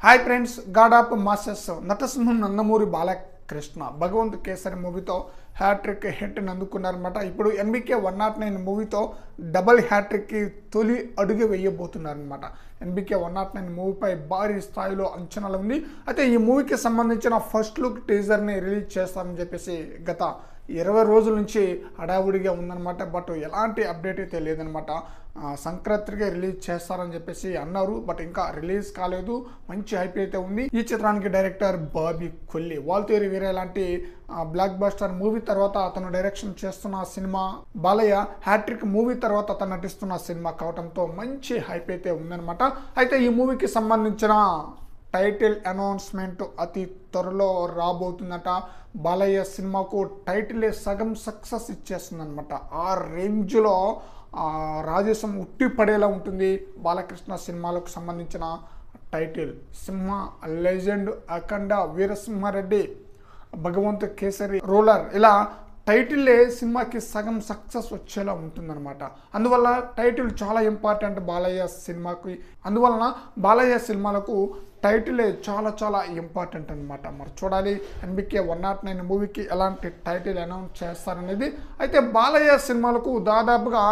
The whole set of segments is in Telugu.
Hi friends, God of masters నటసింహం నందమూరి బాలకృష్ణ భగవంత్ కేసరి మూవీతో హ్యాట్రిక్ హిట్ అందుకున్నారన్నమాట. ఇప్పుడు ఎన్బికే 109 మూవీతో డబుల్ హ్యాట్రిక్కి తొలి అడుగు వేయబోతున్నారనమాట. ఎన్బికే 109 మూవీపై భారీ స్థాయిలో అంచనాలు ఉంది. అయితే ఈ మూవీకి సంబంధించిన ఫస్ట్ లుక్ టీజర్ని రిలీజ్ చేస్తారని చెప్పేసి గత 20 రోజుల నుంచి హడావుడిగా ఉందన్నమాట. బట్ ఎలాంటి అప్డేట్ అయితే లేదనమాట. సంక్రాంతికి రిలీజ్ చేస్తారని చెప్పేసి అన్నారు, బట్ ఇంకా రిలీజ్ కాలేదు. మంచి హైప్ అయితే ఉంది. ఈ చిత్రానికి డైరెక్టర్ బాబీ కొల్లి, వాల్తేరి వీరే లాంటి బ్లాక్ బస్టర్ మూవీ తర్వాత అతను డైరెక్షన్ చేస్తున్న సినిమా బాలయ్య హ్యాట్రిక్ మూవీ తర్వాత అతను నటిస్తున్న సినిమా కావడంతో మంచి హైప్ అయితే ఉందన్నమాట. అయితే ఈ మూవీకి సంబంధించిన టైటిల్ అనౌన్స్మెంట్ అతి త్వరలో రాబోతుందట. బాలయ్య సినిమాకు టైటిలే సగం సక్సెస్ ఇచ్చేస్తుందన్నమాట. ఆ రేంజ్లో రాజేశం ఉట్టి పడేలా ఉంటుంది బాలకృష్ణ సినిమాలకు సంబంధించిన టైటిల్. సింహ, లెజెండ్, అఖండ, వీరసింహారెడ్డి, భగవంత్ కేసరి, రూలర్, ఇలా టైటిల్లే సినిమాకి సగం సక్సెస్ వచ్చేలా ఉంటుందన్నమాట. అందువల్ల టైటిల్ చాలా ఇంపార్టెంట్ బాలయ్య సినిమాకి. అందువలన బాలయ్య సినిమాలకు టైటిలే చాలా ఇంపార్టెంట్ అనమాట. మరి చూడాలి ఎన్బికే 109 మూవీకి ఎలాంటి టైటిల్ అనౌన్స్ చేస్తారనేది. అయితే బాలయ్య సినిమాలకు దాదాపుగా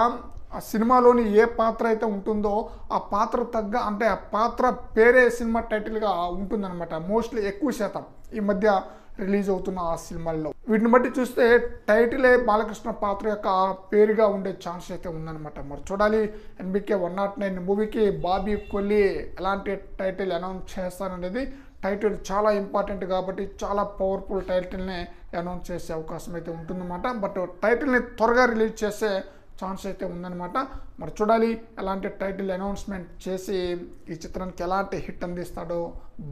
ఆ సినిమాలోని ఏ పాత్ర అయితే ఉంటుందో ఆ పాత్ర తగ్గ, అంటే ఆ పాత్ర పేరే సినిమా టైటిల్గా ఉంటుందన్నమాట. మోస్ట్లీ ఎక్కువ శాతం ఈ మధ్య రిలీజ్ అవుతున్న ఆ సినిమాల్లో వీటిని బట్టి చూస్తే టైటిలే బాలకృష్ణ పాత్ర యొక్క పేరుగా ఉండే ఛాన్స్ అయితే ఉందన్నమాట. మరి చూడాలి ఎన్బికే 109 మూవీకి బాబీ కొల్లి ఎలాంటి టైటిల్ అనౌన్స్ చేస్తారనేది. టైటిల్ చాలా ఇంపార్టెంట్ కాబట్టి చాలా పవర్ఫుల్ టైటిల్ని అనౌన్స్ చేసే అవకాశం అయితే ఉంటుందన్నమాట. బట్ టైటిల్ని త్వరగా రిలీజ్ చేసే ఛాన్స్ అయితే ఉందన్నమాట. మరి చూడాలి ఎలాంటి టైటిల్ అనౌన్స్మెంట్ చేసి ఈ చిత్రానికి ఎలాంటి హిట్ అందిస్తాడో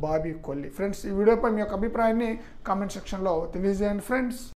బాబీ కొల్లి. ఫ్రెండ్స్, ఈ వీడియోపై మీ యొక్క అభిప్రాయాన్ని కామెంట్ సెక్షన్లో తెలియజేయండి ఫ్రెండ్స్.